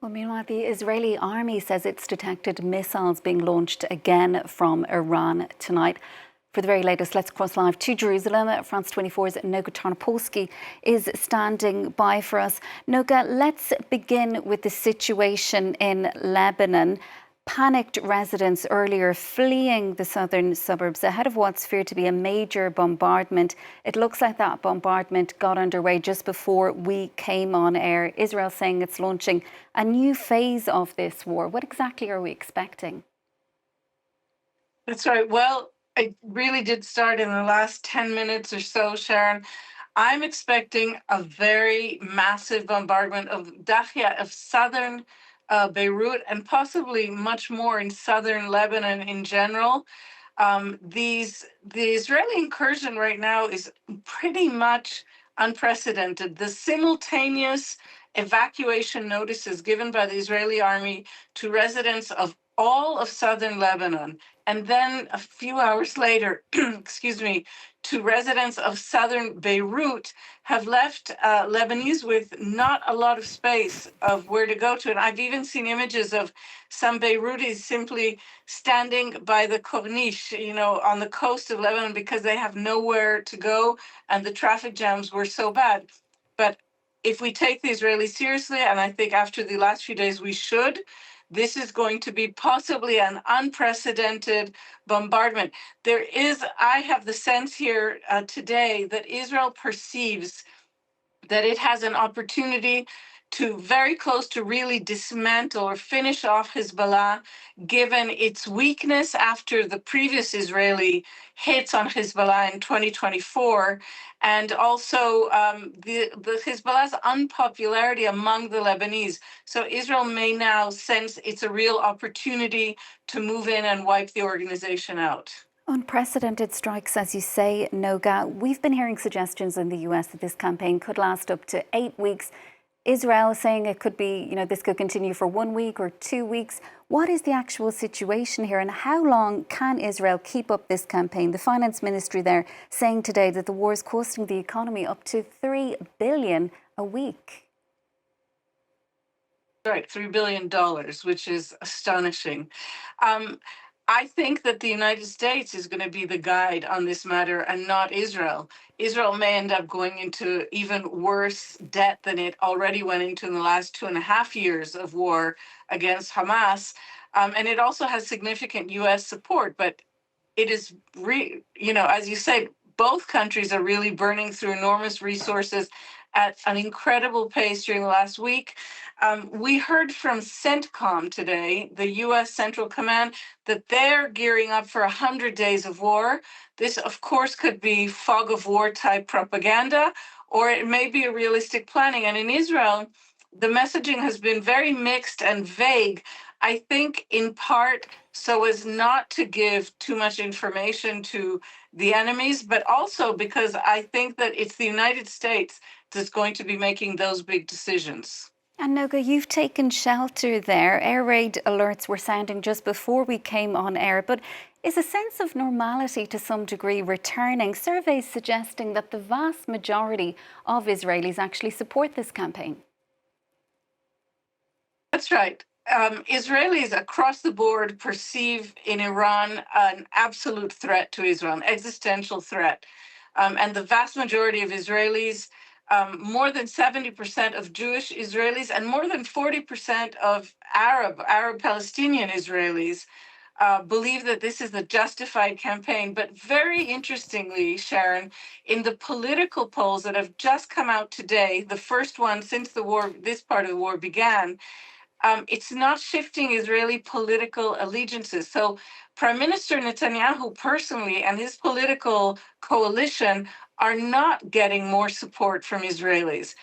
Well, meanwhile, the Israeli army says it's detected missiles being launched again from Iran tonight. For the very latest, let's cross live to Jerusalem. France 24's Noga Tarnopolsky is standing by for us. Noga, let's begin with the situation in Lebanon. Panicked residents earlier fleeing the southern suburbs ahead of what's feared to be a major bombardment. It looks like that bombardment got underway just before we came on air. Israel saying it's launching a new phase of this war. What exactly are we expecting? That's right. Well, it really did start in the last 10 minutes or so, Sharon. I'm expecting a very massive bombardment of Dahya, of southern Beirut, and possibly much more in southern Lebanon in general. The Israeli incursion right now is pretty much unprecedented. The simultaneous evacuation notices given by the Israeli army to residents of all of southern Lebanon, and then a few hours later, excuse me, to residents of southern Beirut have left Lebanese with not a lot of space of where to go to. And I've even seen images of some Beirutis simply standing by the Corniche, on the coast of Lebanon because they have nowhere to go and the traffic jams were so bad. But if we take the Israelis seriously, and I think after the last few days we should, this is going to be possibly an unprecedented bombardment. I have the sense here today that Israel perceives that it has an opportunity to very close to really dismantle or finish off Hezbollah, given its weakness after the previous Israeli hits on Hezbollah in 2024, and also the Hezbollah's unpopularity among the Lebanese. So Israel may now sense it's a real opportunity to move in and wipe the organization out. Unprecedented strikes, as you say, Noga. We've been hearing suggestions in the US that this campaign could last up to 8 weeks. Israel is saying it could be, this could continue for 1 week or 2 weeks. What is the actual situation here, and how long can Israel keep up this campaign? The finance ministry there saying today that the war is costing the economy up to $3 billion a week. Right, $3 billion, which is astonishing. I think that the United States is going to be the guide on this matter and not Israel. Israel may end up going into even worse debt than it already went into in the last 2.5 years of war against Hamas. And it also has significant U.S. support. But it is, as you say, both countries are really burning through enormous resources at an incredible pace during the last week. We heard from CENTCOM today, the U.S. Central Command, that they're gearing up for 100 days of war. This, of course, could be fog of war type propaganda, or it may be a realistic planning. And in Israel, the messaging has been very mixed and vague, I think in part so as not to give too much information to the enemies, but also because I think that it's the United States that's going to be making those big decisions. And Noga, you've taken shelter there. Air raid alerts were sounding just before we came on air, but is a sense of normality to some degree returning? Surveys suggesting that the vast majority of Israelis actually support this campaign. That's right. Israelis across the board perceive in Iran an absolute threat to Israel, an existential threat. And the vast majority of Israelis, more than 70% of Jewish Israelis and more than 40% of Arab Palestinian Israelis believe that this is a justified campaign. But very interestingly, Sharon, in the political polls that have just come out today, the first one since the war, this part of the war began, it's not shifting Israeli political allegiances. So Prime Minister Netanyahu personally and his political coalition are not getting more support from Israelis.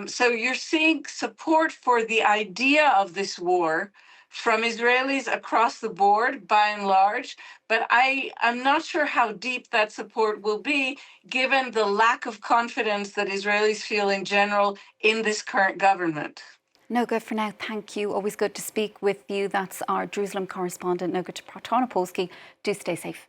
So you're seeing support for the idea of this war from Israelis across the board, by and large, but I'm not sure how deep that support will be, given the lack of confidence that Israelis feel in general in this current government. Noga, for now, thank you. Always good to speak with you. That's our Jerusalem correspondent, Noga Tarnopolsky. Do stay safe.